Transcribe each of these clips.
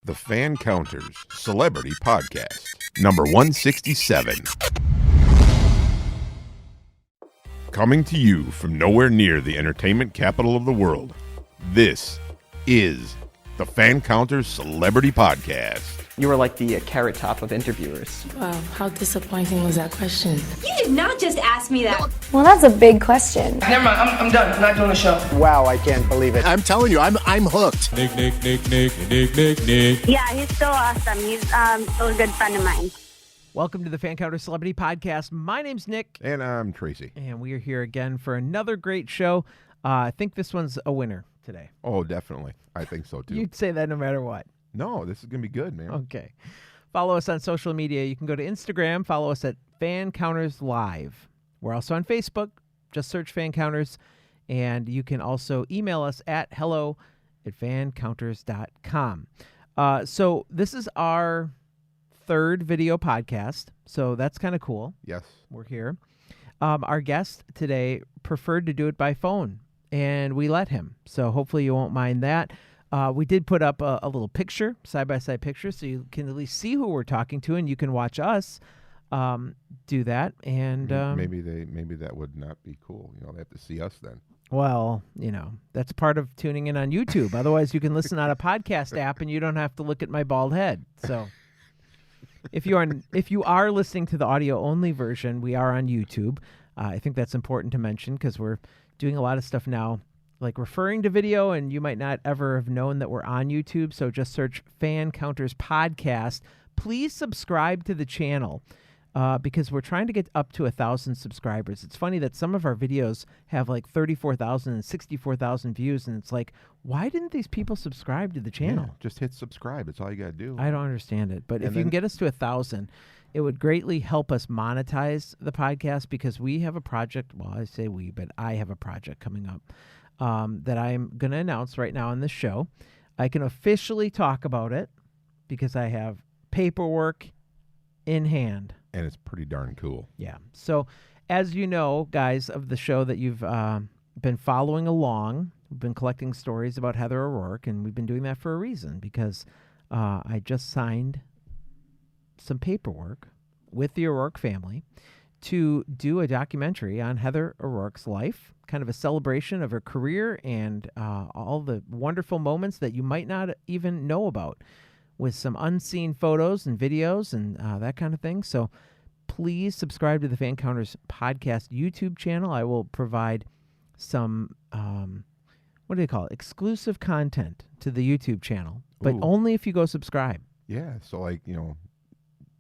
the Fancounters Celebrity Podcast, number 167. Coming to you from nowhere near the entertainment capital of the world, this is the Fancounters Celebrity Podcast. You were like the carrot top of interviewers. Wow, how disappointing was that question? You did not just ask me that. Well, that's a big question. Never mind, I'm done. I'm not doing the show. Wow, I can't believe it. I'm telling you, I'm hooked. Nick. Yeah, he's so awesome. He's a good friend of mine. Welcome to the Fancounters Celebrity Podcast. My name's Nick. And I'm Tracy. And we are here again for another great show. I think this one's a winner today. Oh, definitely. I think so, too. You'd say that no matter what. No, this is going to be good, man. Okay. Follow us on social media. You can go to Instagram. Follow us at Fancounters Live. We're also on Facebook. Just search Fancounters. And you can also email us at hello@fancounters.com. So this is our third video podcast. So that's kind of cool. Yes. We're here. Our guest today preferred to do it by phone, and we let him. So hopefully you won't mind that. We did put up a little picture, side-by-side picture, so you can at least see who we're talking to, and you can watch us do that. And maybe that would not be cool. You know, they have to see us then. Well, you know, that's part of tuning in on YouTube. Otherwise, you can listen on a podcast app, and you don't have to look at my bald head. So if you are listening to the audio-only version, we are on YouTube. I think that's important to mention because we're doing a lot of stuff now, like referring to video, and you might not ever have known that we're on YouTube. So just search Fancounters Podcast. Please subscribe to the channel because we're trying to get up to 1,000 subscribers. It's funny that some of our videos have like 34,000 and 64,000 views, and it's like, why didn't these people subscribe to the channel? Yeah, just hit subscribe. That's all you got to do. I don't understand it. But if you can get us to 1,000, it would greatly help us monetize the podcast because we have a project. Well, I say we, but I have a project coming up that I'm going to announce right now on this show. I can officially talk about it because I have paperwork in hand. And it's pretty darn cool. Yeah. So as you know, guys, of the show that you've been following along, we've been collecting stories about Heather O'Rourke, and we've been doing that for a reason because I just signed some paperwork with the O'Rourke family to do a documentary on Heather O'Rourke's life, kind of a celebration of her career and all the wonderful moments that you might not even know about, with some unseen photos and videos and that kind of thing. So please subscribe to the Fancounters Podcast YouTube channel. I will provide some, what do they call it? Exclusive content to the YouTube channel, but only if you go subscribe. Yeah. So like, you know,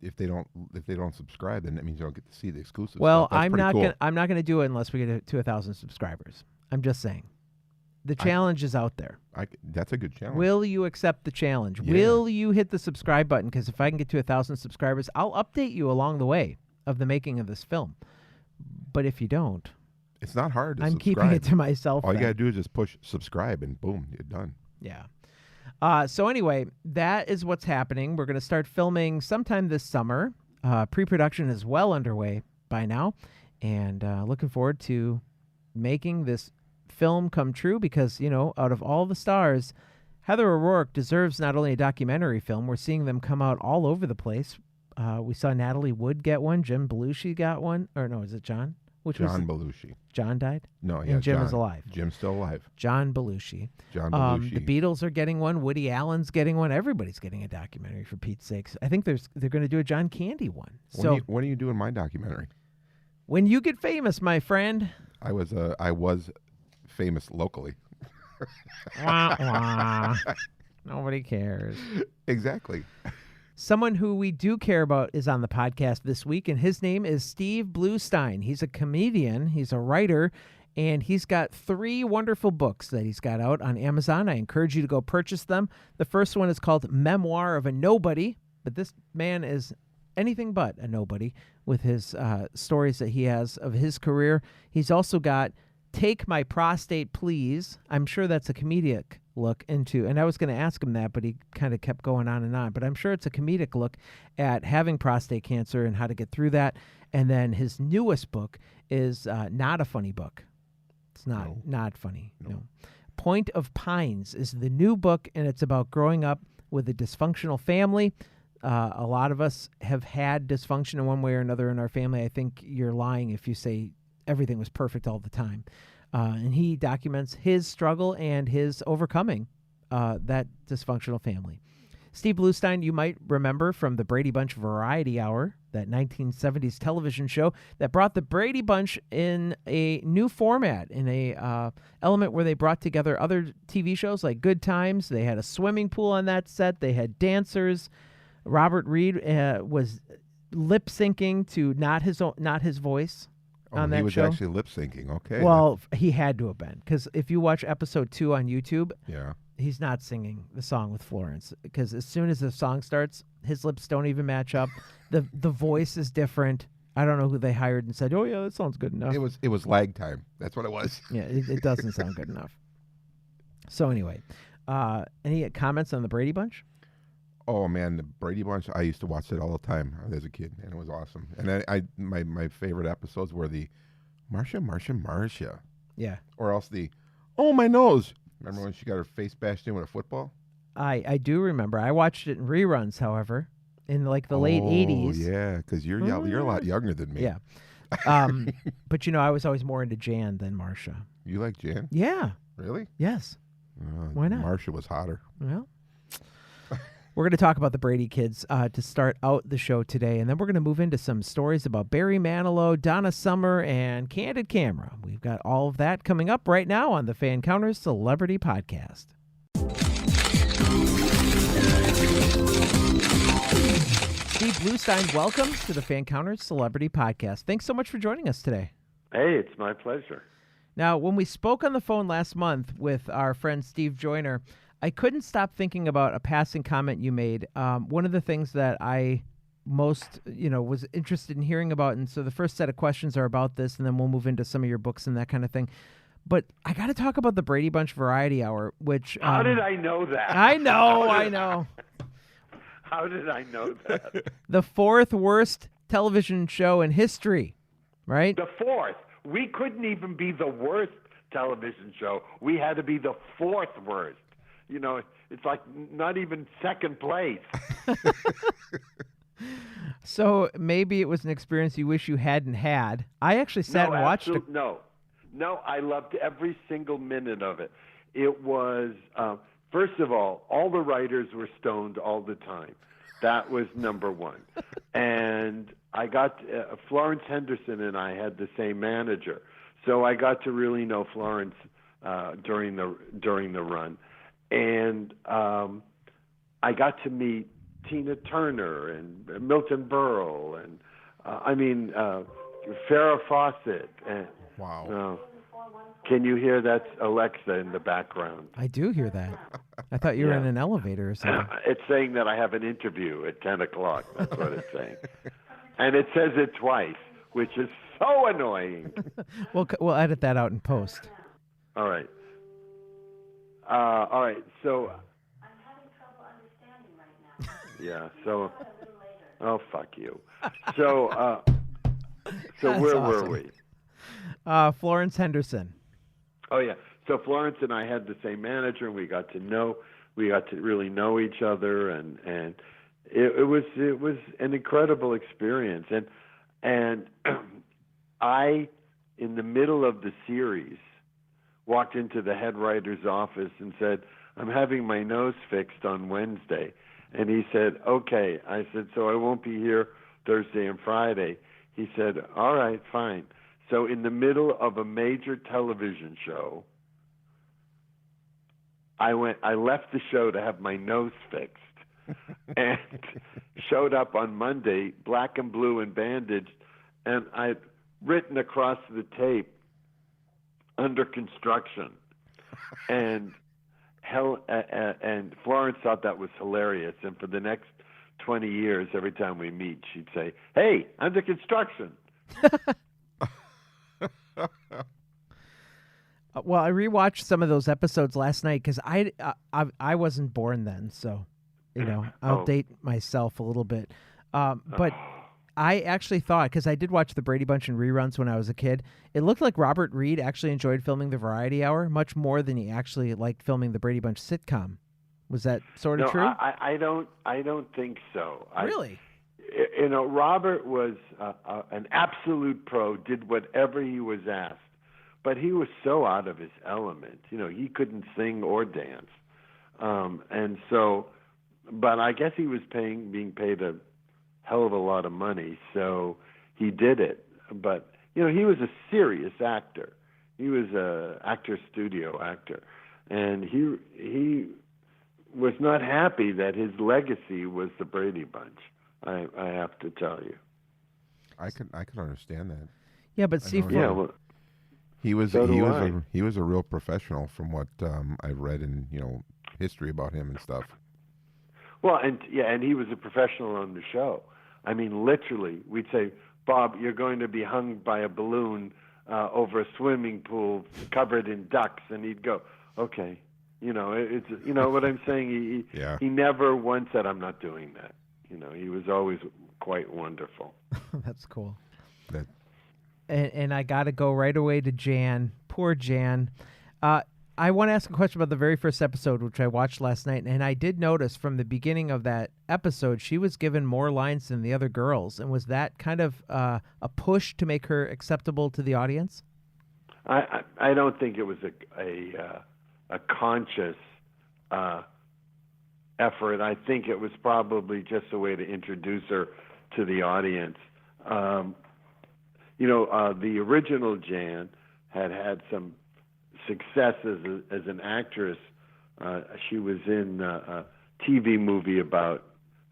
if they don't subscribe, then that means you don't get to see the exclusive well, stuff. I'm not going to do it unless we get to 1,000 subscribers. I'm just saying. The challenge is out there. That's a good challenge. Will you accept the challenge? Yeah. Will you hit the subscribe button? Because if I can get to 1,000 subscribers, I'll update you along the way of the making of this film. But if you don't, it's not hard to I'm subscribe. Keeping it to myself. All you got to do is just push subscribe and boom, you're done. Yeah. So anyway, that is what's happening. We're going to start filming sometime this summer. Pre-production is well underway by now. And looking forward to making this film come true because, you know, out of all the stars, Heather O'Rourke deserves not only a documentary film, we're seeing them come out all over the place. We saw Natalie Wood get one, Jim Belushi got one, or no, is it John? John Belushi. John died? No, yeah, and Jim John is alive. Jim's still alive. John Belushi. John Belushi. The Beatles are getting one. Woody Allen's getting one. Everybody's getting a documentary, for Pete's sakes. I think they're going to do a John Candy one. When are you doing my documentary? When you get famous, my friend. I was famous locally. Wah, wah. Nobody cares. Exactly. Someone who we do care about is on the podcast this week, and his name is Steve Bluestein. He's a comedian, he's a writer, and he's got 3 wonderful books that he's got out on Amazon. I encourage you to go purchase them. The first one is called Memoir of a Nobody, but this man is anything but a nobody with his stories that he has of his career. He's also got Take My Prostate Please. I'm sure that's a comedic look into, and I was going to ask him that, but he kind of kept going on and on. But I'm sure it's a comedic look at having prostate cancer and how to get through that. And then his newest book is not a funny book. It's not funny. No. Point of Pines is the new book, and it's about growing up with a dysfunctional family. A lot of us have had dysfunction in one way or another in our family. I think you're lying if you say everything was perfect all the time. And he documents his struggle and his overcoming that dysfunctional family. Steve Bluestein, you might remember from the Brady Bunch Variety Hour, that 1970s television show that brought the Brady Bunch in a new format, in a element where they brought together other TV shows like Good Times. They had a swimming pool on that set. They had dancers. Robert Reed was lip syncing to not his voice on that show. He was actually lip syncing. Okay. Well, he had to have been, because if you watch episode 2 on YouTube, yeah, he's not singing the song with Florence, because as soon as the song starts, his lips don't even match up. The voice is different. I don't know who they hired and said, "Oh yeah, that sounds good enough." It was lag time. That's what it was. Yeah, it doesn't sound good enough. So anyway, any comments on the Brady Bunch? Oh man, the Brady Bunch! I used to watch it all the time as a kid, and it was awesome. And my favorite episodes were the Marcia. Yeah. Or else the, oh my nose! Remember when she got her face bashed in with a football? I do remember. I watched it in reruns, however, in like the late 80s. Oh yeah, because you're a lot younger than me. Yeah. But I was always more into Jan than Marcia. You like Jan? Yeah. Really? Yes. Why not? Marcia was hotter. Well, we're going to talk about the Brady kids to start out the show today, and then we're going to move into some stories about Barry Manilow, Donna Summer, and Candid Camera. We've got all of that coming up right now on the Fancounters Celebrity Podcast. Steve Bluestein, welcome to the Fancounters Celebrity Podcast. Thanks so much for joining us today. Hey, it's my pleasure. Now, when we spoke on the phone last month with our friend Steve Joyner, I couldn't stop thinking about a passing comment you made. One of the things that I most, was interested in hearing about, and so the first set of questions are about this, and then we'll move into some of your books and that kind of thing. But I got to talk about the Brady Bunch Variety Hour, which... How did I know that? I know. How did I know that? The 4th worst television show in history, right? The 4th. We couldn't even be the worst television show. We had to be the 4th worst. It's like not even second place. So maybe it was an experience you wish you hadn't had. I actually sat and watched it. No, I loved every single minute of it. It was, first of all the writers were stoned all the time. That was number one. And I got, Florence Henderson and I had the same manager. So I got to really know Florence during the run. And I got to meet Tina Turner and Milton Berle and Farrah Fawcett. And, wow. Can you hear that's Alexa in the background? I do hear that. I thought you were in an elevator or something. It's saying that I have an interview at 10 o'clock. That's what it's saying. And it says it twice, which is so annoying. We'll edit that out in post. All right. All right, so... I'm having trouble understanding right now. Yeah, so... Oh, fuck you. So where awesome. were we? Florence Henderson. Oh, yeah. So Florence and I had the same manager, and we got to really know each other, and it was an incredible experience. And I, in the middle of the series, walked into the head writer's office and said, "I'm having my nose fixed on Wednesday." And he said, "Okay." I said, "So I won't be here Thursday and Friday." He said, "All right, fine." So in the middle of a major television show, I left the show to have my nose fixed and showed up on Monday, black and blue and bandaged, and I'd written across the tape, "Under construction." And Florence thought that was hilarious. And for the next 20 years, every time we meet, she'd say, "Hey, under construction." Well, I rewatched some of those episodes last night because I wasn't born then, so I'll date myself a little bit. But I actually thought, because I did watch the Brady Bunch in reruns when I was a kid, it looked like Robert Reed actually enjoyed filming the Variety Hour much more than he actually liked filming the Brady Bunch sitcom. Was that sort of No, true? I don't think so. Really? Robert was an absolute pro, did whatever he was asked, but he was so out of his element. He couldn't sing or dance, and so. But I guess he was being paid a hell of a lot of money, so he did it. But he was a serious actor. He was a studio actor, and he was not happy that his legacy was the Brady Bunch. I have to tell you. I can understand that. Yeah, but see, he was so he was a real professional from what I've read in history about him and stuff. Well, and he was a professional on the show. I mean, literally, we'd say, Bob, you're going to be hung by a balloon over a swimming pool covered in ducks, and he'd go, okay. It's what I'm saying. He never once said, I'm not doing that. He was always quite wonderful. That's cool. And I got to go right away to Jan. Poor Jan. I want to ask a question about the very first episode, which I watched last night, and I did notice from the beginning of that episode, she was given more lines than the other girls. And was that kind of a push to make her acceptable to the audience? I don't think it was a conscious effort. I think it was probably just a way to introduce her to the audience. The original Jan had some success as an actress. She was in a TV movie about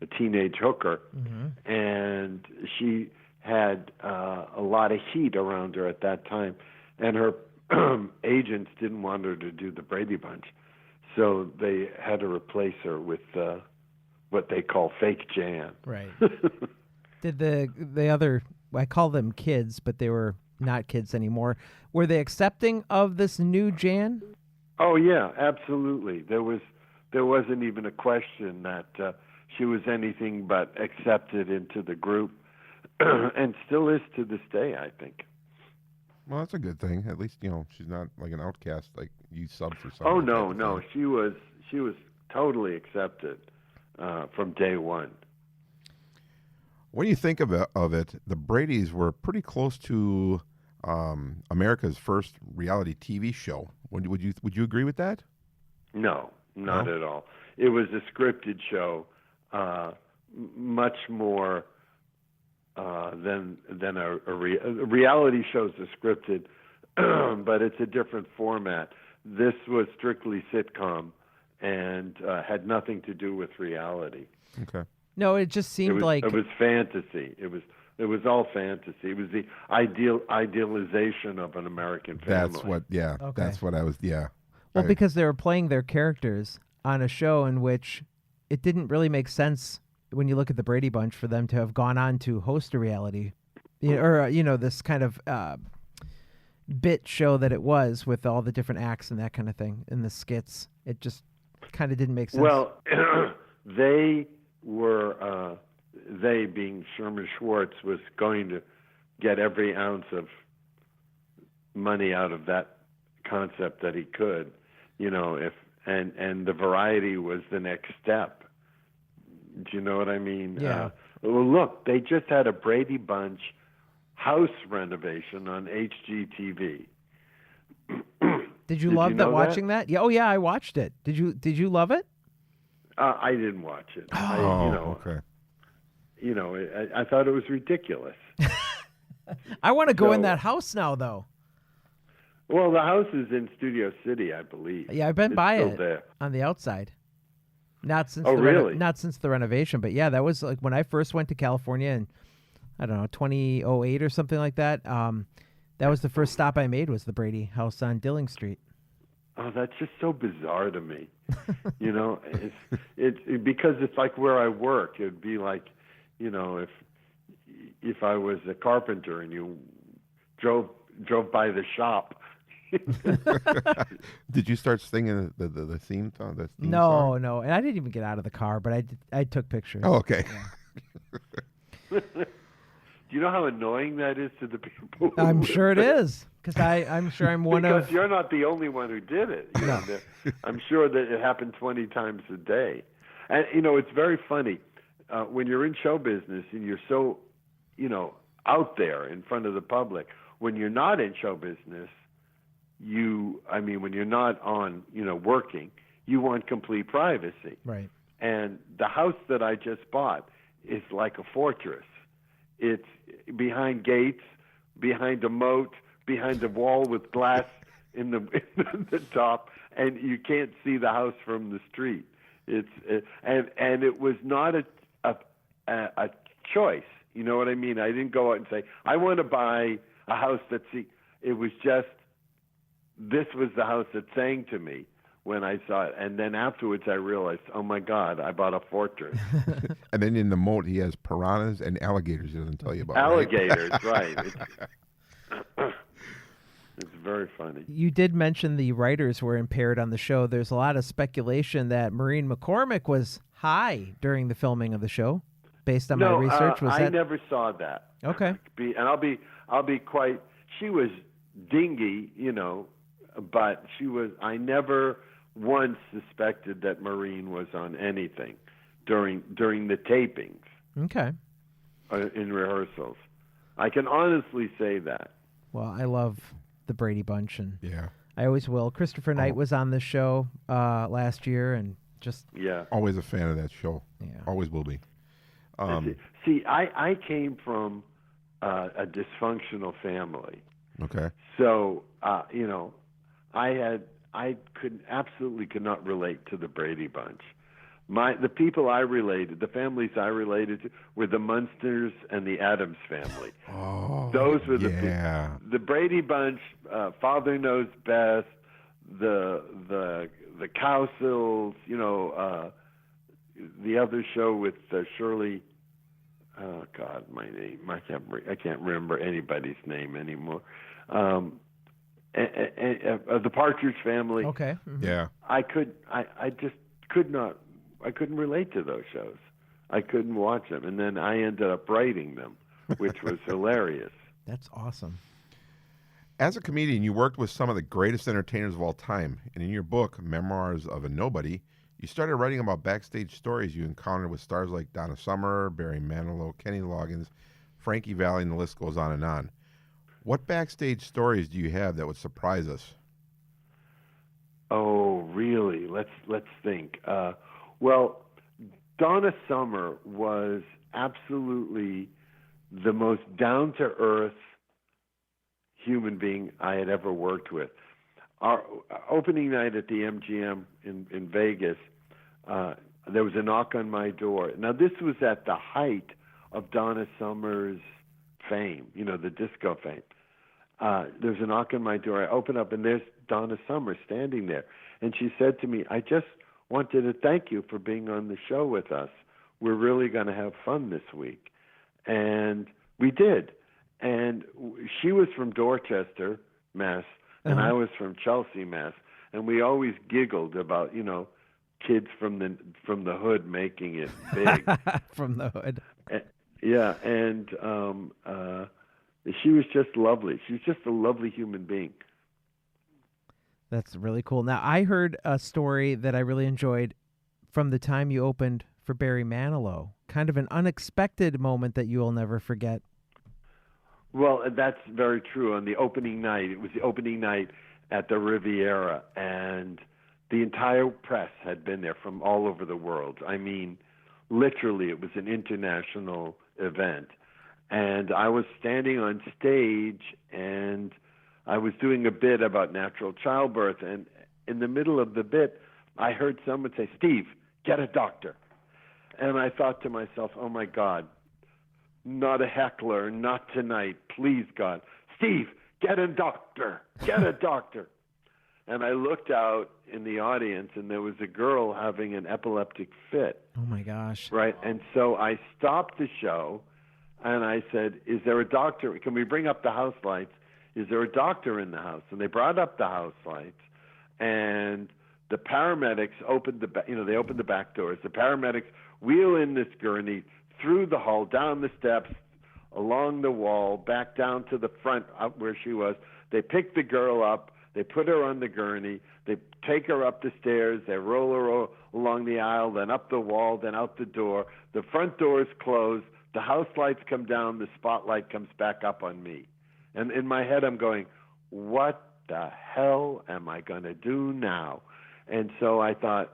a teenage hooker, and she had a lot of heat around her at that time, and her agents didn't want her to do the Brady Bunch, so they had to replace her with what they call fake Jan. Right. Did the other, I call them kids, but they were not kids anymore, were they accepting of this new Jan? Oh yeah, absolutely. There wasn't even a question that she was anything but accepted into the group, and still is to this day, I think. Well, that's a good thing. At least she's not like an outcast, like you sub for something. Oh no, she was totally accepted from day one. When you think of it, the Bradys were pretty close to America's first reality TV show. Would you agree with that? No, not at all. It was a scripted show, much more than a reality show's are scripted, but it's a different format. This was strictly sitcom and had nothing to do with reality. Okay. No, it just seemed like it was fantasy. It was all fantasy. It was the idealization of an American family. That's what. Yeah. Okay. That's what I was. Yeah. Well, because they were playing their characters on a show in which it didn't really make sense when you look at the Brady Bunch for them to have gone on to host a reality, or this kind of bit show that it was with all the different acts and that kind of thing in the skits. It just kind of didn't make sense. Well, they being Sherman Schwartz was going to get every ounce of money out of that concept that he could, and the variety was the next step. Do you know what I mean? Yeah. Well, look, they just had a Brady Bunch house renovation on HGTV. Did you love that? Watching that? Yeah. Oh, yeah. I watched it. Did you love it? I didn't watch it. Okay. I thought it was ridiculous. I want to go in that house now, though. Well, the house is in Studio City, I believe. Yeah, I've been by it there. on the outside. Not since really? Not since the renovation, but yeah, that was like when I first went to California in, I don't know, 2008 or something like that. That was the first stop I made, was the Brady house on Dilling Street. Oh, that's just so bizarre to me. It's because it's like where I work. It'd be like, if I was a carpenter and you drove by the shop. Did you start singing the theme song? No, and I didn't even get out of the car, but I took pictures. Oh, okay. Do you know how annoying that is to the people? I'm sure it is, because I'm sure I'm one because of. you're not the only one who did it. You know, I'm sure that it happened 20 times a day. And, it's very funny. When you're in show business and you're so, out there in front of the public, when you're not in show business, when you're not on, working, you want complete privacy. Right. And the house that I just bought is like a fortress. It's behind gates, behind a moat, behind a wall with glass in the top, and you can't see the house from the street. And it was not a choice. You know what I mean? I didn't go out and say, I want to buy a house it was just, this was the house that sang to me when I saw it. And then afterwards I realized, oh my God, I bought a fortress. And then in the moat, he has piranhas and alligators he doesn't tell you about. Alligators, right. It's very funny. You did mention the writers were impaired on the show. There's a lot of speculation that Maureen McCormick was high during the filming of the show. Based on my research, I never saw that. Okay. And I'll be quite. She was dingy, but I never once suspected that Maureen was on anything during the tapings. Okay. In rehearsals, I can honestly say that. Well, I love the Brady Bunch, and yeah, I always will. Christopher Knight was on the show last year, and just always a fan of that show. Yeah, always will be. See, I came from a dysfunctional family. Okay. So, I could not relate to the Brady Bunch. The people I related, the families I related to, were the Munsters and the Addams family. Oh, those were the Brady Bunch. Father Knows Best. The Cowsills. The other show with Shirley. Oh God, my name! I can't remember anybody's name anymore. The Partridge Family. Okay. Mm-hmm. Yeah. I just could not. I couldn't relate to those shows. I couldn't watch them, and then I ended up writing them, which was hilarious. That's awesome. As a comedian, you worked with some of the greatest entertainers of all time, and in your book, Memoirs of a Nobody, you started writing about backstage stories you encountered with stars like Donna Summer, Barry Manilow, Kenny Loggins, Frankie Valli, and the list goes on and on. What backstage stories do you have that would surprise us? Oh, really? Let's think. Well, Donna Summer was absolutely the most down-to-earth human being I had ever worked with. Our opening night at the MGM in Vegas, there was a knock on my door. Now, this was at the height of Donna Summer's fame, the disco fame. There was a knock on my door. I open up, and there's Donna Summer standing there. And she said to me, I just wanted to thank you for being on the show with us. We're really going to have fun this week. And we did. And she was from Dorchester, Mass., and I was from Chelsea, Mass., and we always giggled about, kids from the hood making it big. From the hood. And she was just lovely. She was just a lovely human being. That's really cool. Now, I heard a story that I really enjoyed from the time you opened for Barry Manilow. Kind of an unexpected moment that you will never forget. Well, that's very true. On the opening night, it was the opening night at the Riviera, and the entire press had been there from all over the world. I mean, literally, it was an international event. And I was standing on stage, and I was doing a bit about natural childbirth. And in the middle of the bit, I heard someone say, "Steve, get a doctor." And I thought to myself, oh, my God, not a heckler, not tonight, please, God. Steve, get a doctor, get a doctor. And I looked out in the audience, and there was a girl having an epileptic fit. Oh, my gosh. Right, and so I stopped the show, and I said, is there a doctor? Can we bring up the house lights? Is there a doctor in the house? And they brought up the house lights, and the paramedics opened they opened the back doors. The paramedics wheel in this gurney through the hall, down the steps, along the wall, back down to the front up where she was. They pick the girl up. They put her on the gurney. They take her up the stairs. They roll her along the aisle, then up the wall, then out the door. The front door is closed. The house lights come down. The spotlight comes back up on me. And in my head, I'm going, what the hell am I going to do now? And so I thought,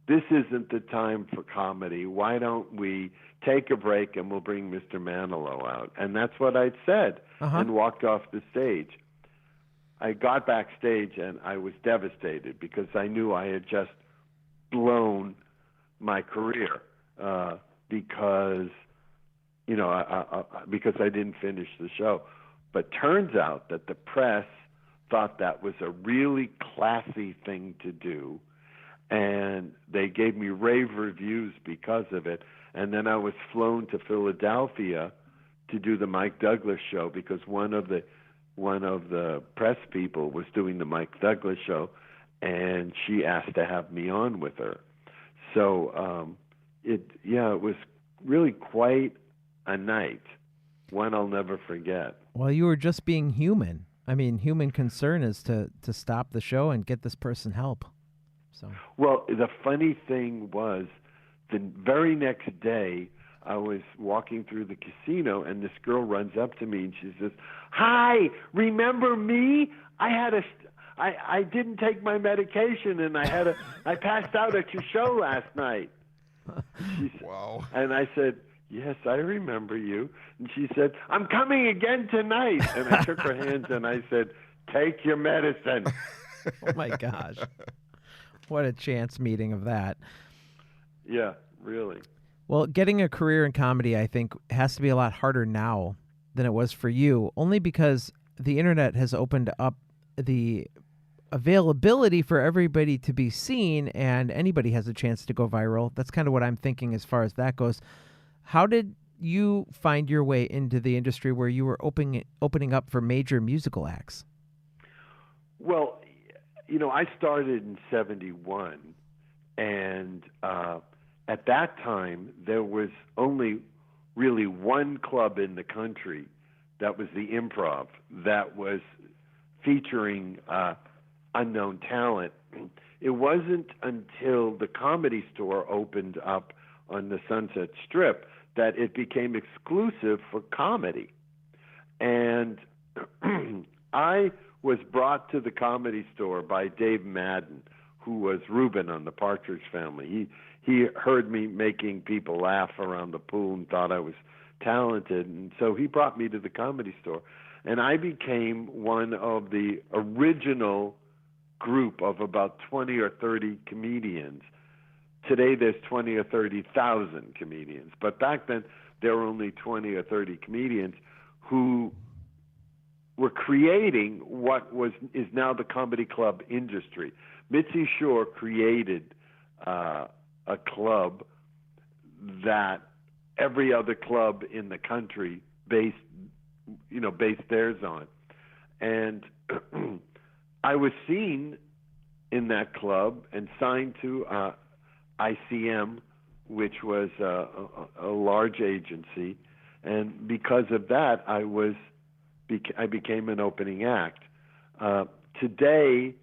this isn't the time for comedy. Why don't we take a break and we'll bring Mr. Manilow out? And that's what I'd said, and walked off the stage. I got backstage and I was devastated because I knew I had just blown my career because I didn't finish the show. But turns out that the press thought that was a really classy thing to do, and they gave me rave reviews because of it. And then I was flown to Philadelphia to do the Mike Douglas show because one of the press people was doing the Mike Douglas show, and she asked to have me on with her. So it was really quite a night, one I'll never forget. Well, you were just being human. I mean, human concern is to stop the show and get this person help. So. Well, the funny thing was, the very next day, I was walking through the casino, and this girl runs up to me, and she says, "Hi, remember me? I didn't take my medication, and I passed out at your show last night." Wow. And I said, "Yes, I remember you." And she said, "I'm coming again tonight." And I took her hands and I said, "Take your medicine." Oh my gosh. What a chance meeting of that. Yeah, really. Well, getting a career in comedy, I think, has to be a lot harder now than it was for you, only because the internet has opened up the availability for everybody to be seen, and anybody has a chance to go viral. That's kind of what I'm thinking as far as that goes. How did you find your way into the industry where you were opening up for major musical acts? Well, I started in 1971, and at that time, there was only really one club in the country that was the Improv that was featuring unknown talent. It wasn't until the Comedy Store opened up on the Sunset Strip that it became exclusive for comedy. And I was brought to the Comedy Store by Dave Madden, who was Reuben on the Partridge Family. He heard me making people laugh around the pool and thought I was talented, and so he brought me to the Comedy Store. And I became one of the original group of about 20 or 30 comedians. Today there's 20 or 30,000 comedians, but back then there were only 20 or 30 comedians who were creating what is now the comedy club industry. Mitzi Shore created a club that every other club in the country based theirs on, and I was seen in that club and signed to ICM, which was a large agency, and because of that, I became an opening act. Today,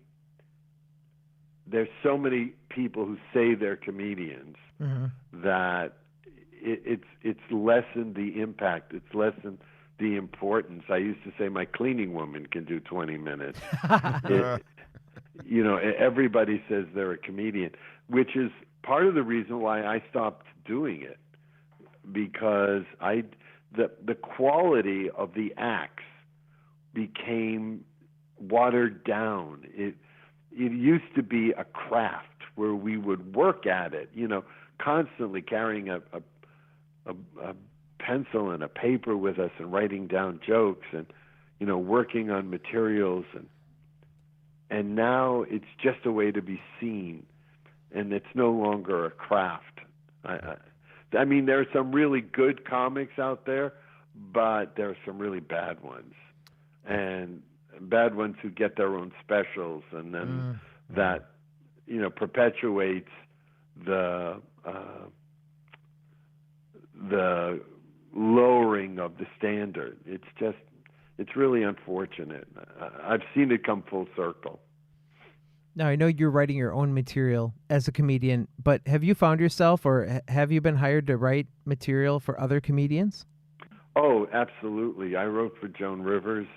there's so many people who say they're comedians that it's lessened the impact. It's lessened the importance. I used to say my cleaning woman can do 20 minutes. Everybody says they're a comedian, which is part of the reason why I stopped doing it, because the quality of the acts became watered down. It used to be a craft where we would work at it, constantly carrying a pencil and a paper with us and writing down jokes and, working on materials. And now it's just a way to be seen, and it's no longer a craft. I mean, there are some really good comics out there, but there are some really bad ones. And bad ones who get their own specials, and then that, perpetuates the lowering of the standard. It's really unfortunate. I've seen it come full circle. Now, I know you're writing your own material as a comedian, but have you found yourself or have you been hired to write material for other comedians? Oh, absolutely. I wrote for Joan Rivers.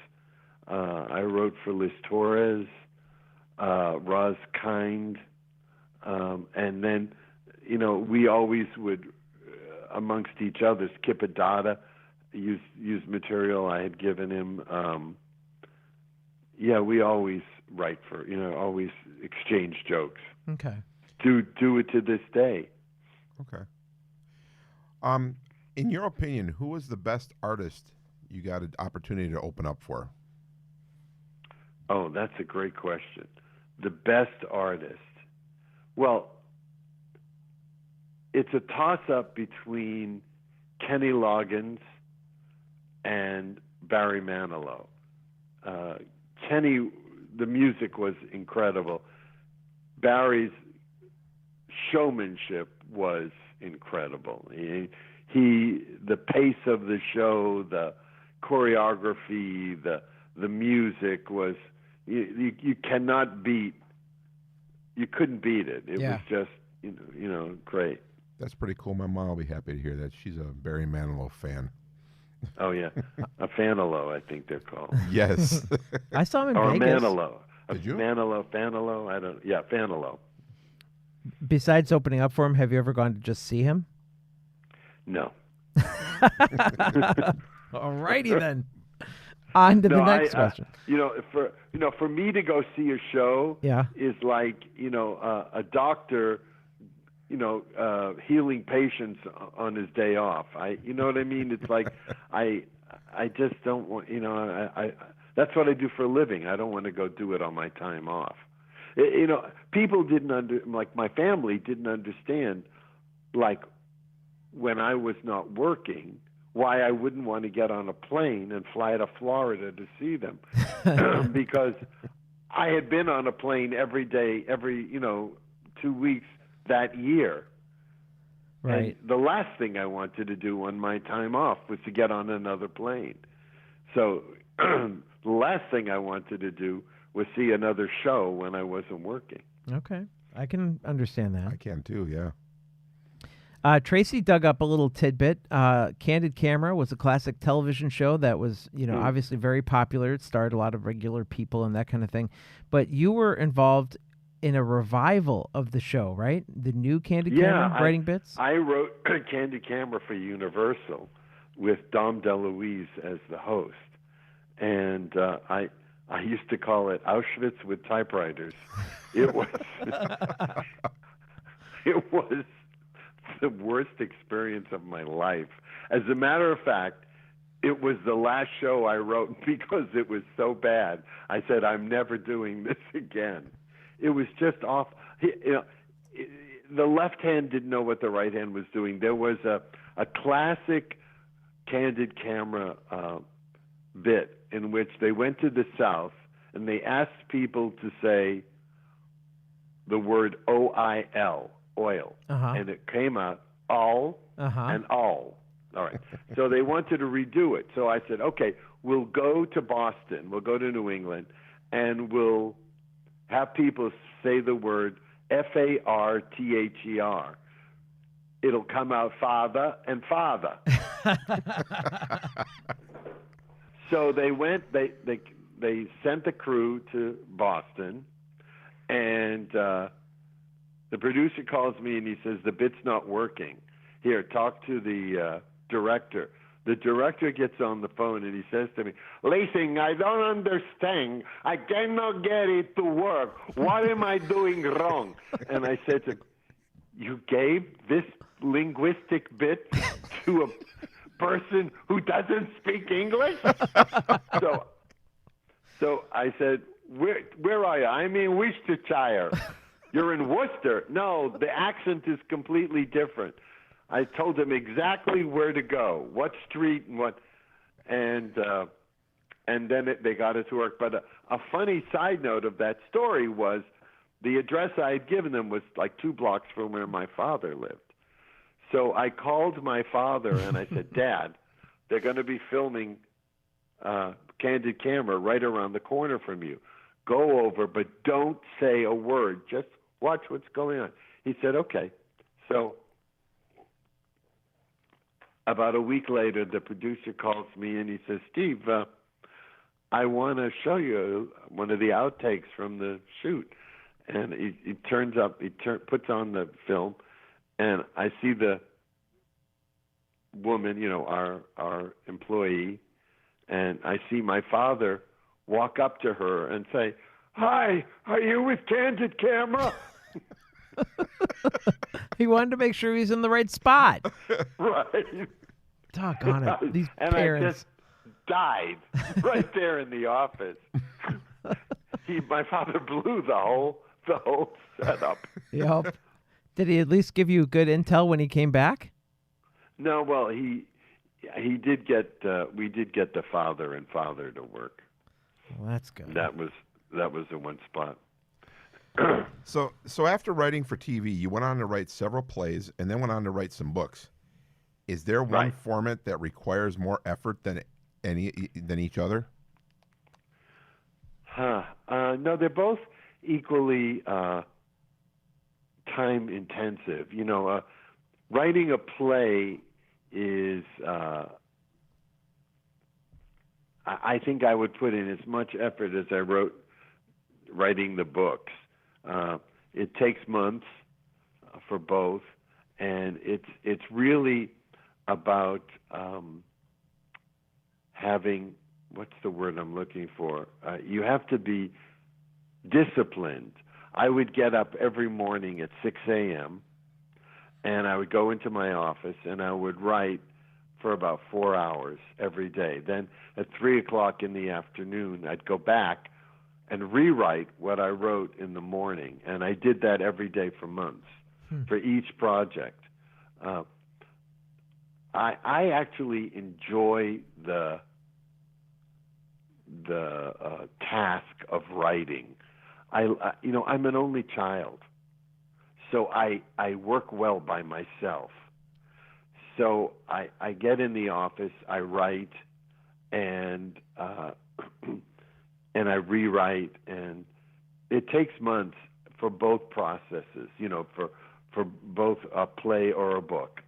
I wrote for Liz Torres, Roz Kind. And then, we always would, amongst each other, Skip Adada use material I had given him. We always write for, always exchange jokes. Okay. Do it to this day. Okay. In your opinion, who was the best artist you got an opportunity to open up for? Oh, that's a great question. The best artist. Well, it's a toss-up between Kenny Loggins and Barry Manilow. Kenny, the music was incredible. Barry's showmanship was incredible. The pace of the show, the choreography, the music was, you cannot beat. You couldn't beat it. It was just, great. That's pretty cool. My mom will be happy to hear that. She's a Barry Manilow fan. Oh, yeah. A Fanilo, I think they're called. Yes. I saw him in or Vegas. Manilow. Did you? Fanilo, Fanilo. Besides opening up for him, have you ever gone to just see him? No. All righty then. On to the next question. For me to go see a show is like, a doctor, healing patients on his day off. You know what I mean? It's like, I just don't want, that's what I do for a living. I don't want to go do it on my time off. People like my family didn't understand, like when I was not working, why I wouldn't want to get on a plane and fly to Florida to see them. Because I had been on a plane every day, 2 weeks that year. Right. And the last thing I wanted to do on my time off was to get on another plane. So the last thing I wanted to do was see another show when I wasn't working. Okay. I can understand that. I can too, yeah. Tracy dug up a little tidbit. Candid Camera was a classic television show that was, obviously very popular. It starred a lot of regular people and that kind of thing. But you were involved in a revival of the show, right? The new Candid Camera, writing bits? I wrote Candid Camera for Universal with Dom DeLuise as the host. And I used to call it Auschwitz with typewriters. It was it was the worst experience of my life. As a matter of fact, it was the last show I wrote because it was so bad. I said, I'm never doing this again. It was just off. The left hand didn't know what the right hand was doing. There was a classic Candid Camera bit in which they went to the South and they asked people to say the word O-I-L, oil. And it came out all and all. All right. So they wanted to redo it. So I said, okay, we'll go to Boston. We'll go to New England, and we'll have people say the word F-A-R-T-H-E-R. It'll come out father and father. So they went, they sent the crew to Boston, and the producer calls me and he says, the bit's not working. Here, talk to the director. The director gets on the phone and he says to me, listen, I don't understand. I cannot get it to work. What am I doing wrong? And I said to him, you gave this linguistic bit to a person who doesn't speak English? So I said, where are you? I'm in Worcestershire. You're in Worcester? No, the accent is completely different. I told him exactly where to go, what street and what, and then they got it to work. But a funny side note of that story was the address I had given them was like 2 blocks from where my father lived. So I called my father and I said, Dad, they're going to be filming Candid Camera right around the corner from you. Go over, but don't say a word. Just watch what's going on. He said, okay. So about a week later, the producer calls me and he says, Steve, I want to show you one of the outtakes from the shoot. And he turns up, puts on the film, and I see the woman, our employee, and I see my father walk up to her and say, "Hi, are you with Candid Camera?" He wanted to make sure he's in the right spot. Right. Doggone it. These and parents. I just died right there in the office. My father blew the whole setup. Yep. Did he at least give you good intel when he came back? No, well, he did get we did get the father and father to work. Well, that's good. That was the one spot. So after writing for TV, you went on to write several plays and then went on to write some books. Is there one Right. format that requires more effort than each other? No, they're both equally time intensive. Writing a play is, I think I would put in as much effort as I writing the books. It takes months for both, and it's really about having, what's the word I'm looking for? You have to be disciplined. I would get up every morning at 6 a.m., and I would go into my office, and I would write for about 4 hours every day. Then at 3 o'clock in the afternoon, I'd go back and rewrite what I wrote in the morning. And I did that every day for months for each project. I actually enjoy the task of writing. I'm an only child, so I work well by myself. So I get in the office, I write, and and I rewrite, and it takes months for both processes. For both a play or a book.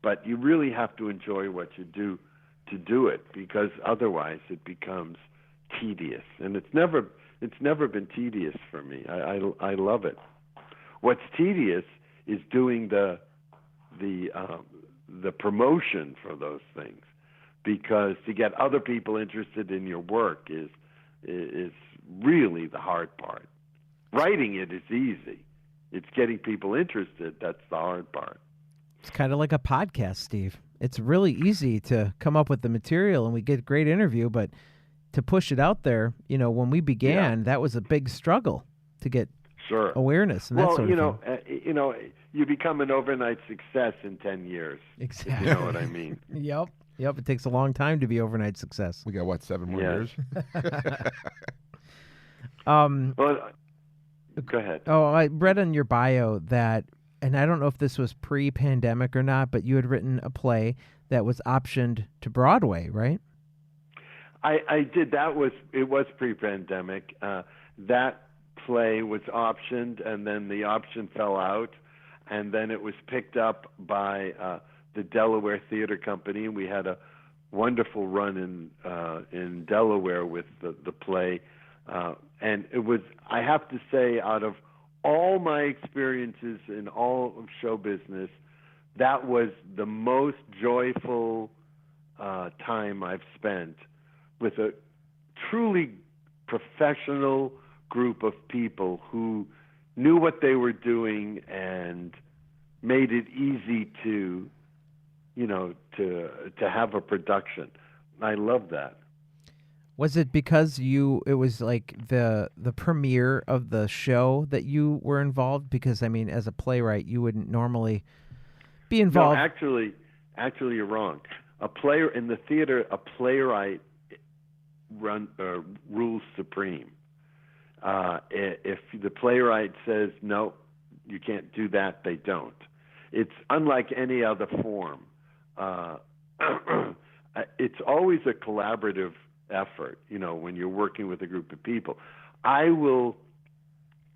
But you really have to enjoy what you do to do it, because otherwise it becomes tedious, and it's never been tedious for me. I love it. What's tedious is doing the promotion for those things, because to get other people interested in your work is really the hard part. Writing it is easy. It's getting people interested that's the hard part. It's kind of like a podcast, Steve. It's really easy to come up with the material and we get a great interview, but to push it out there, when we began, that was a big struggle to get awareness and that sort of thing. You become an overnight success in 10 years. Exactly. If you know what I mean. Yep. It takes a long time to be overnight success. We got 7 more years? Well, go ahead. Oh, I read on your bio that, and I don't know if this was pre-pandemic or not, but you had written a play that was optioned to Broadway, right? I did. It was pre-pandemic. That play was optioned, and then the option fell out, and then it was picked up by the Delaware Theater Company, and we had a wonderful run in Delaware with the play. And it was, I have to say, out of all my experiences in all of show business, that was the most joyful time I've spent with a truly professional group of people who knew what they were doing and made it easy to have a production. I love that. Was it because it was like the premiere of the show that you were involved? Because, I mean, as a playwright, you wouldn't normally be involved. No, actually you're wrong. In the theater, a playwright rules supreme. If the playwright says, no, you can't do that, they don't. It's unlike any other form. It's always a collaborative effort, when you're working with a group of people. I will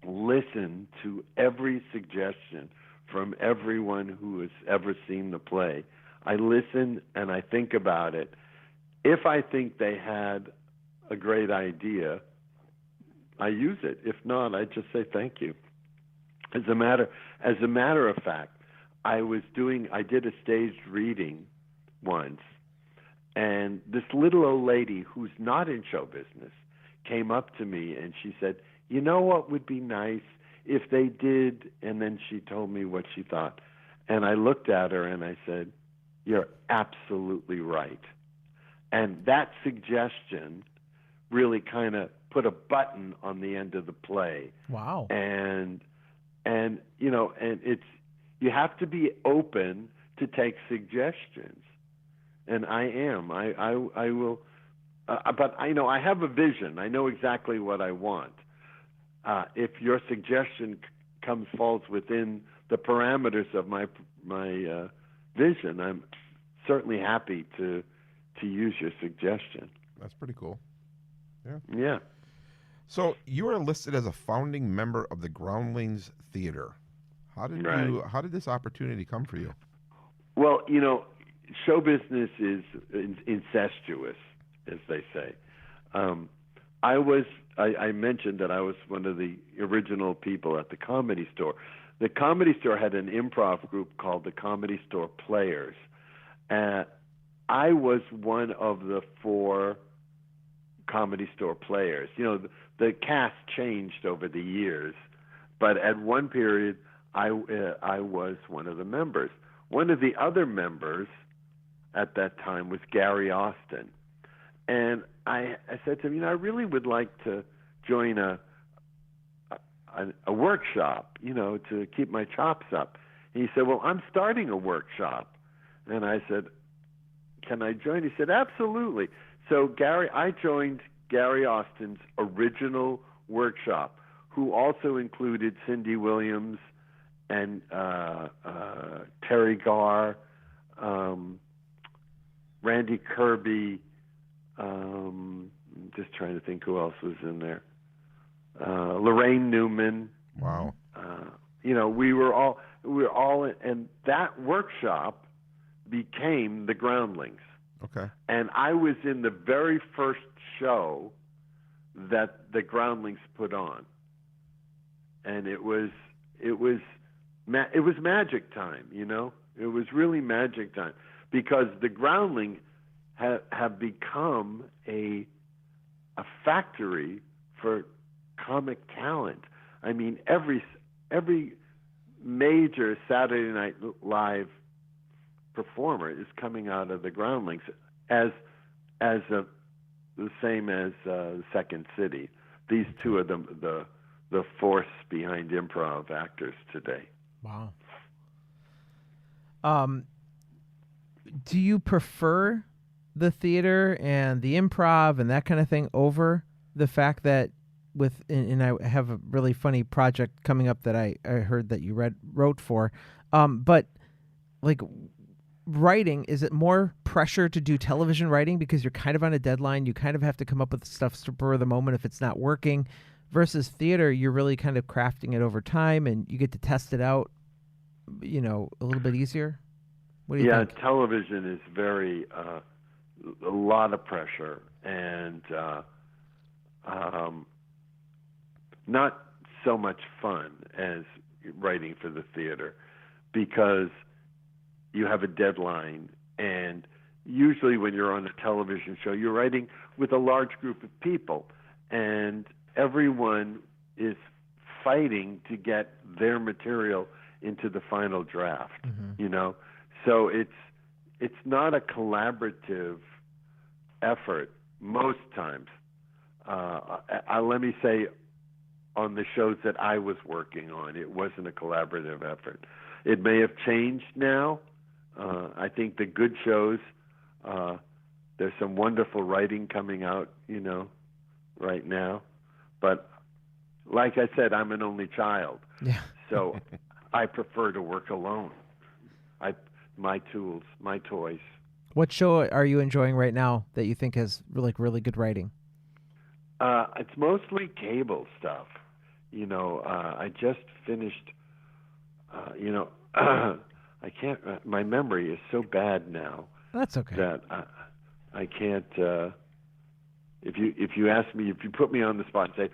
listen to every suggestion from everyone who has ever seen the play. I listen and I think about it. If I think they had a great idea, I use it. If not, I just say thank you. As a matter of fact, I did a staged reading once, and this little old lady who's not in show business came up to me and she said, "You know what would be nice if they did," and then she told me what she thought. And I looked at her and I said, "You're absolutely right." And that suggestion really kind of put a button on the end of the play. Wow. And it's, you have to be open to take suggestions. And I am. I will. But I have a vision. I know exactly what I want. If your suggestion falls within the parameters of my vision, I'm certainly happy to use your suggestion. That's pretty cool. Yeah. Yeah. So you are listed as a founding member of the Groundlings Theater. How did this opportunity come for you? Well, show business is incestuous, as they say. I mentioned that I was one of the original people at the Comedy Store. The Comedy Store had an improv group called the Comedy Store Players. I was one of the 4 Comedy Store Players. The cast changed over the years, but at one period, I was one of the members. One of the other members at that time was Gary Austin. And I said to him, I really would like to join a workshop, to keep my chops up. And he said, well, I'm starting a workshop. And I said, can I join? He said, absolutely. So I joined Gary Austin's original workshop, who also included Cindy Williams and Terry Garr, Randy Kirby. Just trying to think who else was in there. Lorraine Newman. Wow. We were all and that workshop became the Groundlings. Okay. And I was in the very first show that the Groundlings put on, and it was magic time. It was really magic time, because the Groundlings have become a factory for comic talent. I mean, every major Saturday Night Live performer is coming out of the Groundlings as the same as Second City. These two are the force behind improv actors today. Wow. Do you prefer the theater and the improv and that kind of thing over the fact that and I have a really funny project coming up that I heard that you wrote for, but like writing, is it more pressure to do television writing because you're kind of on a deadline, you kind of have to come up with stuff spur of the moment if it's not working, versus theater, you're really kind of crafting it over time and you get to test it out, a little bit easier? What do you think? Yeah, television is very a lot of pressure and not so much fun as writing for the theater, because you have a deadline, and usually when you're on a television show, you're writing with a large group of people, and everyone is fighting to get their material into the final draft. Mm-hmm. So it's not a collaborative effort most times. Let me say, on the shows that I was working on, it wasn't a collaborative effort. It may have changed now. I think the good shows, there's some wonderful writing coming out, right now. But like I said, I'm an only child. Yeah. So I prefer to work alone. my tools, my toys. What show are you enjoying right now that you think has really good writing? It's mostly cable stuff. I just finished. I can't. My memory is so bad now. That's okay. That I can't. If you ask me, if you put me on the spot and say,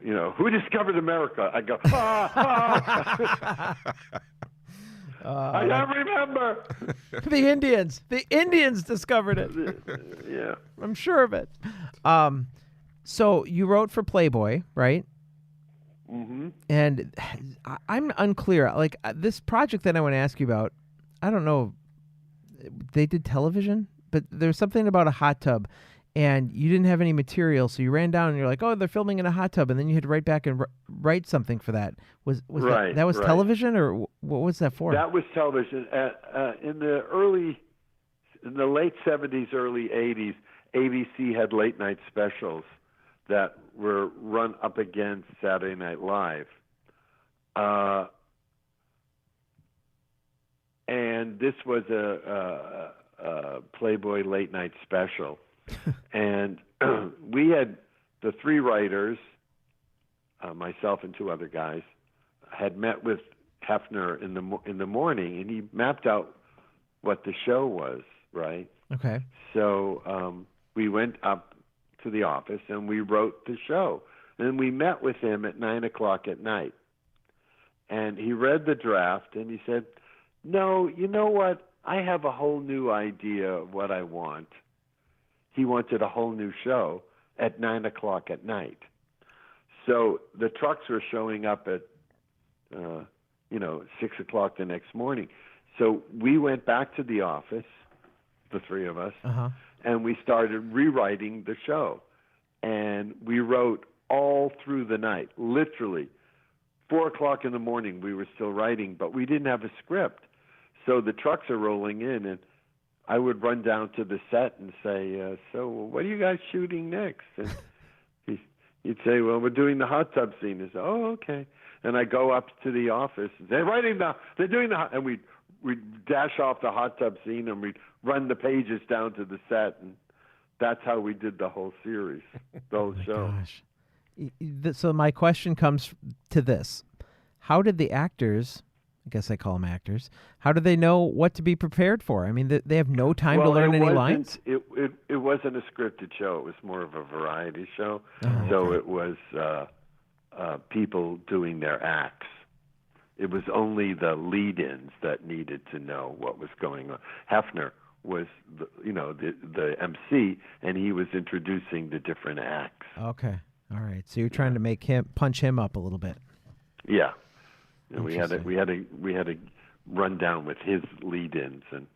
who discovered America? I go, I don't remember. The Indians. The Indians discovered it. Yeah. I'm sure of it. So you wrote for Playboy, right? Mm-hmm. And I'm unclear. Like this project that I want to ask you about, I don't know. They did television, but there's something about a hot tub, and you didn't have any material, so you ran down and you're like, "Oh, they're filming in a hot tub," and then you had to write back and write something for that. Was right, that was right. television, or what was that for? That was television. In the late 70s, early 80s, ABC had late night specials that were run up against Saturday Night Live. And this was a Playboy late night special. And we had the three writers, myself and two other guys, had met with Hefner in the morning, and he mapped out what the show was, right? Okay. So we went up to the office and we wrote the show. And we met with him at 9:00 at night. And he read the draft and he said, "No, you know what? I have a whole new idea of what I want." He wanted a whole new show at 9:00 at night. So the trucks were showing up at 6:00 the next morning. So we went back to the office, the three of us, and we started rewriting the show. And we wrote all through the night, literally. 4:00 in the morning we were still writing, but we didn't have a script. So the trucks are rolling in, and I would run down to the set and say, "So what are you guys shooting next?" And he'd say, "Well, we're doing the hot tub scene." He'd say, "Oh, okay." And I go up to the office and say, they're doing the hot, and we'd dash off the hot tub scene and we'd run the pages down to the set, and that's how we did the whole series, the whole show. Gosh. So my question comes to this. How did the actors, I guess I call them actors, how do they know what to be prepared for? I mean, they have no time to learn any lines? It wasn't a scripted show. It was more of a variety show. So it was people doing their acts. It was only the lead-ins that needed to know what was going on. Hefner was the MC, and he was introducing the different acts. Okay. All right. So you're trying to punch him up a little bit. Yeah. And we had to run down with his lead-ins. And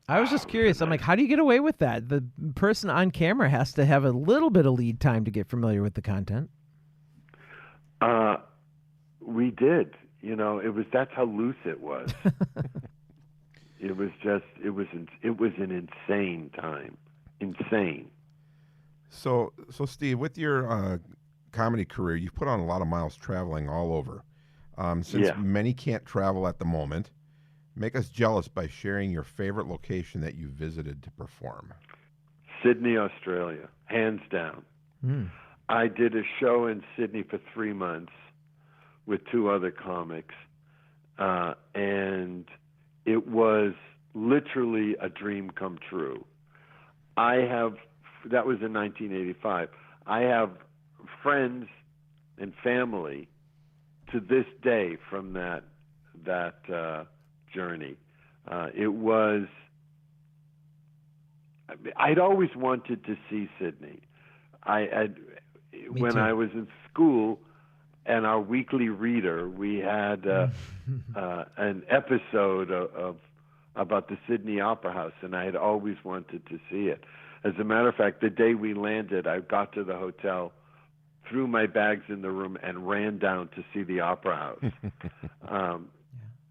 I was just curious. I'm like, how do you get away with that? The person on camera has to have a little bit of lead time to get familiar with the content. We did. That's how loose it was. It was an insane time. Insane. So Steve, with your comedy career, you've put on a lot of miles traveling all over. Since many can't travel at the moment, make us jealous by sharing your favorite location that you visited to perform. Sydney, Australia, hands down. I did a show in Sydney for 3 months with two other comics, and it was literally a dream come true. That was in 1985. I have friends and family to this day from that journey. I'd always wanted to see Sydney. When I was in school, and our weekly reader, we had an episode about the Sydney Opera House, and I had always wanted to see it. As a matter of fact, the day we landed, I got to the hotel, threw my bags in the room, and ran down to see the Opera House.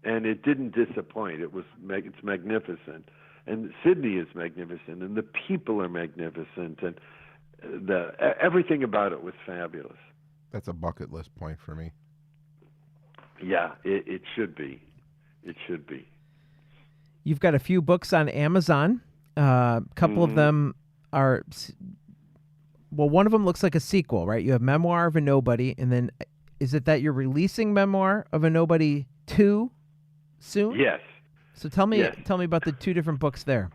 And it didn't disappoint. It's magnificent. And Sydney is magnificent, and the people are magnificent, and everything about it was fabulous. That's a bucket list point for me. Yeah, it should be. It should be. You've got a few books on Amazon. A couple of them are, well, one of them looks like a sequel, right? You have Memoir of a Nobody, and then is it that you're releasing Memoir of a Nobody 2 soon? Yes. So tell me Yes. about the two different books there.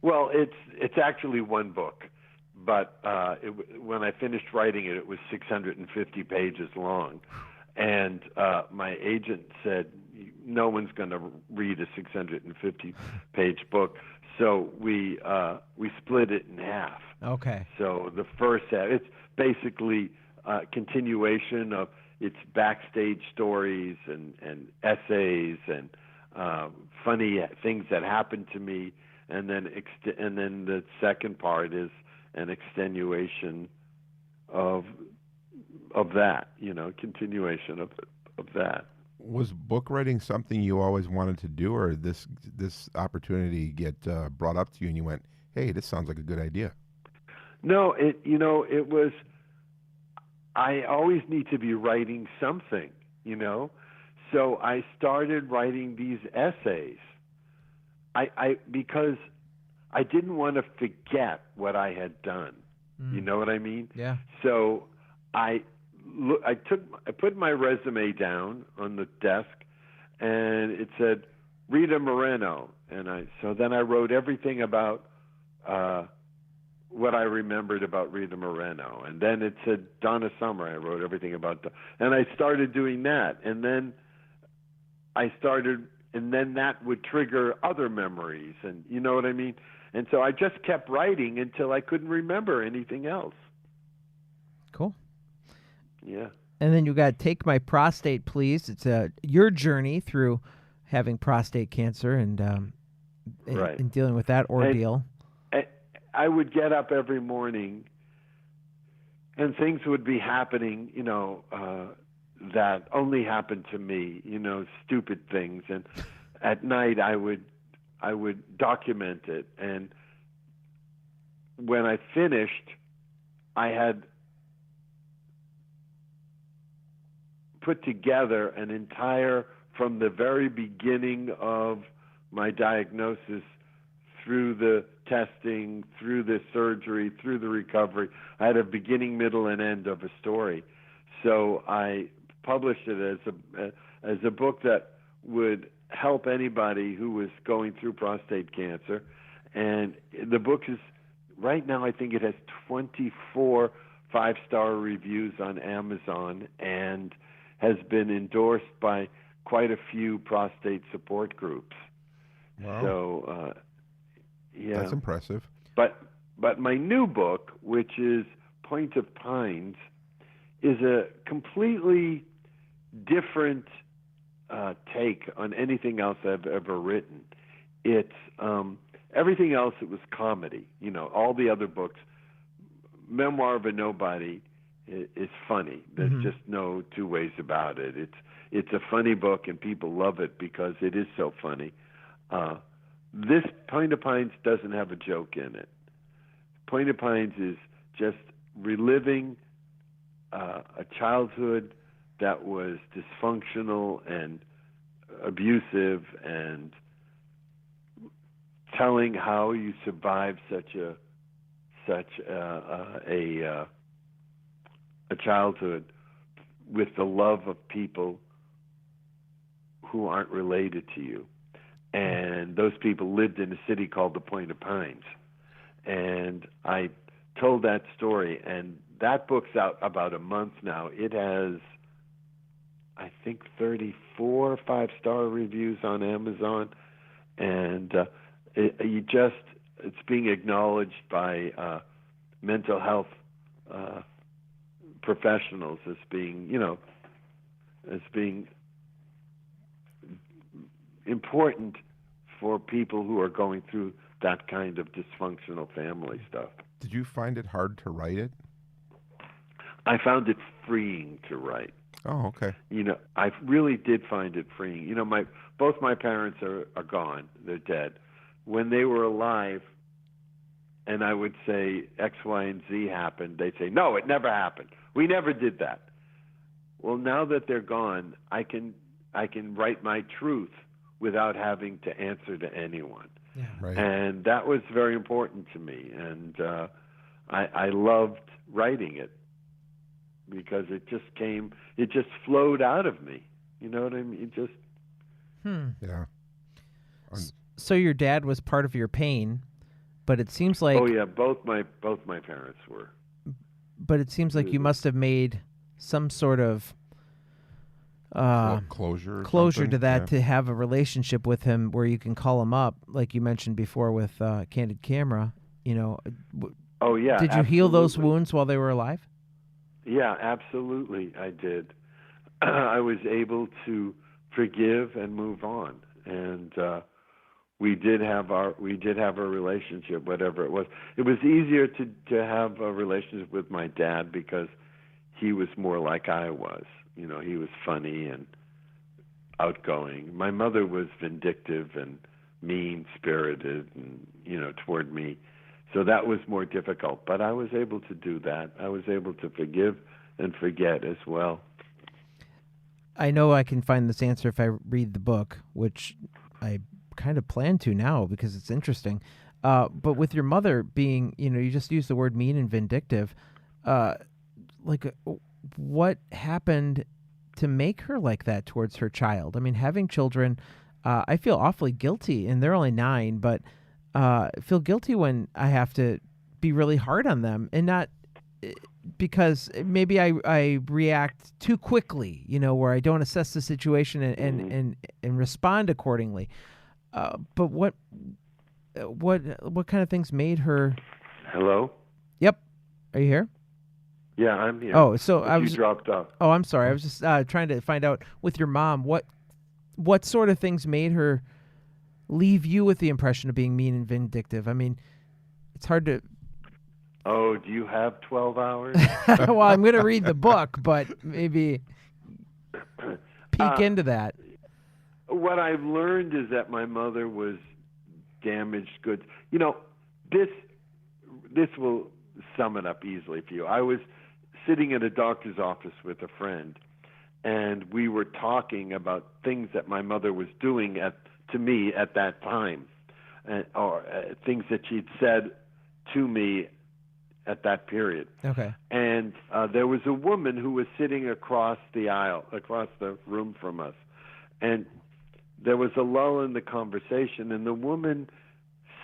Well, it's actually one book, but when I finished writing it, it was 650 pages long, and my agent said no one's going to read a 650-page book, so we split it in half. Okay. So the first half, it's basically a continuation of its backstage stories and essays and funny things that happened to me. And then the second part is an extenuation of that, continuation of that. Was book writing something you always wanted to do, or this opportunity get brought up to you and you went, "Hey, this sounds like a good idea"? No, it was. I always need to be writing something, so I started writing these essays. Because I didn't want to forget what I had done. You know what I mean? Yeah. So I put my resume down on the desk, and it said Rita Moreno, and then I wrote everything about what I remembered about Rita Moreno, and then it said Donna Summer. I wrote everything about, and I started doing that, and then and then that would trigger other memories, and you know what I mean? And so I just kept writing until I couldn't remember anything else. Cool. Yeah. And then you got Take My Prostate Please. It's your journey through having prostate cancer and Right. and dealing with that ordeal. And I would get up every morning, and things would be happening, that only happened to me, stupid things. And at night I would document it. And when I finished, I had put together an entire, from the very beginning of my diagnosis through the testing, through the surgery, through the recovery, I had a beginning, middle, and end of a story. So I published it as a book that would help anybody who was going through prostate cancer. And the book is, right now, I think it has 24 5-star reviews on Amazon and has been endorsed by quite a few prostate support groups. Wow. So, yeah. That's impressive. But my new book, which is Point of Pines, is a completely different take on anything else I've ever written. It's everything else. It was comedy. All the other books. Memoir of a Nobody is funny. There's just no two ways about it. It's a funny book, and people love it because it is so funny. This Point of Pines doesn't have a joke in it. Point of Pines is just reliving a childhood that was dysfunctional and abusive, and telling how you survived such a childhood with the love of people who aren't related to you. And those people lived in a city called the Point of Pines. And I told that story, and that book's out about a month now. It has, I think, 34 5-star reviews on Amazon, and it's being acknowledged by mental health professionals as being important for people who are going through that kind of dysfunctional family stuff. Did you find it hard to write it? I found it freeing to write. Oh, okay. I really did find it freeing. Both my parents are gone. They're dead. When they were alive, and I would say X, Y, and Z happened, they'd say, no, it never happened. We never did that. Well, now that they're gone, I can write my truth without having to answer to anyone. Yeah. Right. And that was very important to me. And I loved writing it because it just flowed out of me. You know what I mean? It just. Yeah. So your dad was part of your pain, but it seems like. Oh yeah, both my parents were. But it seems like you must have made some sort of Closure. Or closure something? to that, Yeah. to have a relationship with him where you can call him up, like you mentioned before with Candid Camera. You know. Oh yeah. Did you heal those absolutely. wounds while they were alive? Yeah, absolutely, I did. I was able to forgive and move on, and we did have a relationship, whatever it was. It was easier to have a relationship with my dad because he was more like I was. You know, he was funny and outgoing. My mother was vindictive and mean-spirited, and toward me. So that was more difficult, but I was able to do that. I was able to forgive and forget as well. I know I can find this answer if I read the book, which I kind of plan to now because it's interesting. But with your mother being, you just used the word mean and vindictive. What happened to make her like that towards her child? I mean, having children, I feel awfully guilty, and they're only 9, but I feel guilty when I have to be really hard on them, and not because maybe I react too quickly, where I don't assess the situation and respond accordingly. But what kind of things made her? Hello? Yep. Are you here? Yeah, I'm here. Oh, so But you dropped off. Oh, I'm sorry. I was just trying to find out with your mom what sort of things made her leave you with the impression of being mean and vindictive. I mean, it's hard to. Oh, do you have 12 hours? Well, I'm going to read the book, but maybe peek into that. What I've learned is that my mother was damaged goods. This will sum it up easily for you. I was sitting in a doctor's office with a friend, and we were talking about things that my mother was doing to me at that time, or things that she'd said to me at that period. Okay. And there was a woman who was sitting across the aisle, across the room from us, and there was a lull in the conversation, and the woman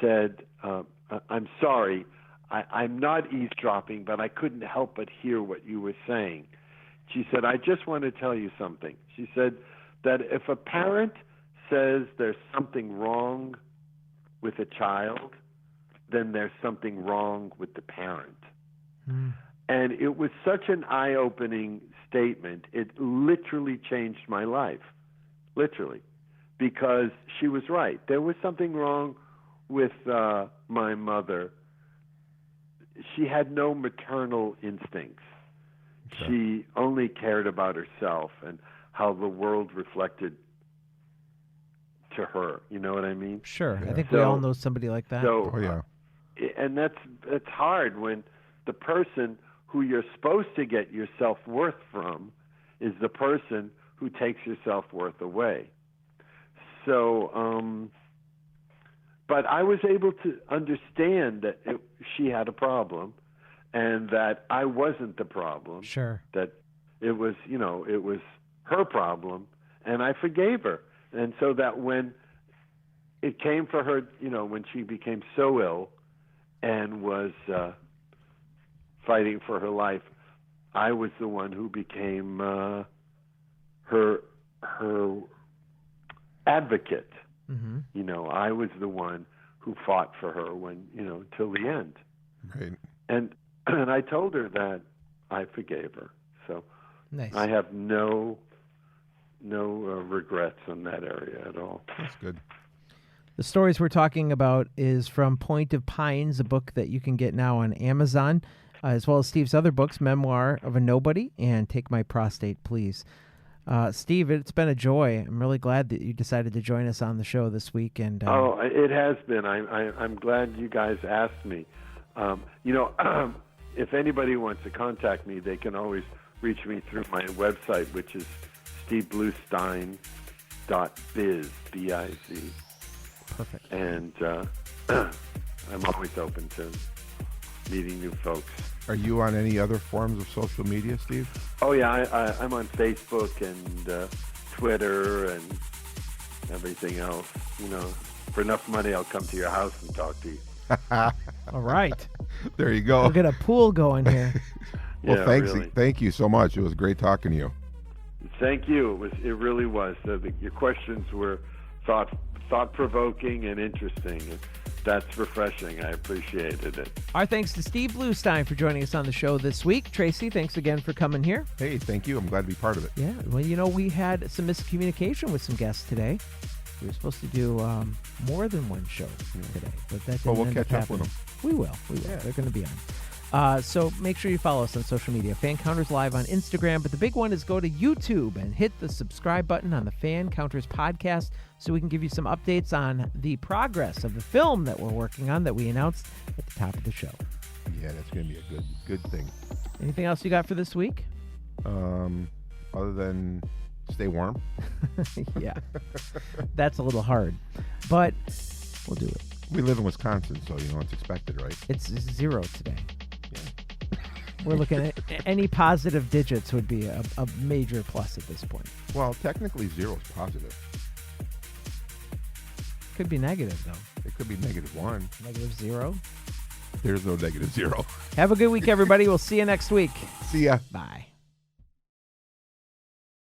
said, I'm sorry, I'm not eavesdropping, but I couldn't help but hear what you were saying. She said, I just want to tell you something. She said that if a parent says there's something wrong with a child, then there's something wrong with the parent. And it was such an eye-opening statement. It literally changed my life, literally, because she was right. There was something wrong with my mother. She had no maternal instincts. Okay. She only cared about herself and how the world reflected to her. You know what I mean? Sure. Yeah. I think we all know somebody like that. So, oh, yeah. And that's hard when the person who you're supposed to get your self-worth from is the person who takes your self-worth away. So, but I was able to understand that she had a problem and that I wasn't the problem. Sure. That it was her problem, and I forgave her. And so that when it came for her, when she became so ill and was fighting for her life, I was the one who became her advocate. Mm-hmm. I was the one who fought for her till the end. Right. And I told her that I forgave her. So nice. I have no regrets in that area at all. That's good. The stories we're talking about is from Point of Pines, a book that you can get now on Amazon, as well as Steve's other books, Memoir of a Nobody and Take My Prostate Please. Steve, it's been a joy. I'm really glad that you decided to join us on the show this week. And it has been. I'm glad you guys asked me. If anybody wants to contact me, they can always reach me through my website, which is Steve Bluestein, .biz, B-I-Z. Perfect. And I'm always open to meeting new folks. Are you on any other forms of social media, Steve? Oh, yeah, I'm on Facebook and Twitter and everything else. You know, for enough money, I'll come to your house and talk to you. All right. There you go. We'll get a pool going here. Well, Yeah, thanks. really. Thank you so much. It was great talking to you. Thank you. It really was. Your questions were thought-provoking and interesting. And that's refreshing. I appreciated it. Our thanks to Steve Bluestein for joining us on the show this week. Tracy, thanks again for coming here. Hey, thank you. I'm glad to be part of it. Yeah, well, you know, we had some miscommunication with some guests today. We were supposed to do more than one show today, but that didn't Well, we'll end up catch up with happening. them. We will. Yeah. They're going to be on. So make sure you follow us on social media. Fancounters Live on Instagram, but the big one is go to YouTube and hit the subscribe button on the Fancounters podcast so we can give you some updates on the progress of the film that we're working on that we announced at the top of the show. Yeah, that's going to be a good thing. Anything else you got for this week? Other than stay warm. Yeah, that's a little hard, but we'll do it. We live in Wisconsin, so you know it's expected, right? It's 0 today. We're looking at any positive digits would be a major plus at this point. Well, technically 0 is positive. Could be negative, though. It could be -1. -0. There's no -0. Have a good week, everybody. We'll see you next week. See ya. Bye.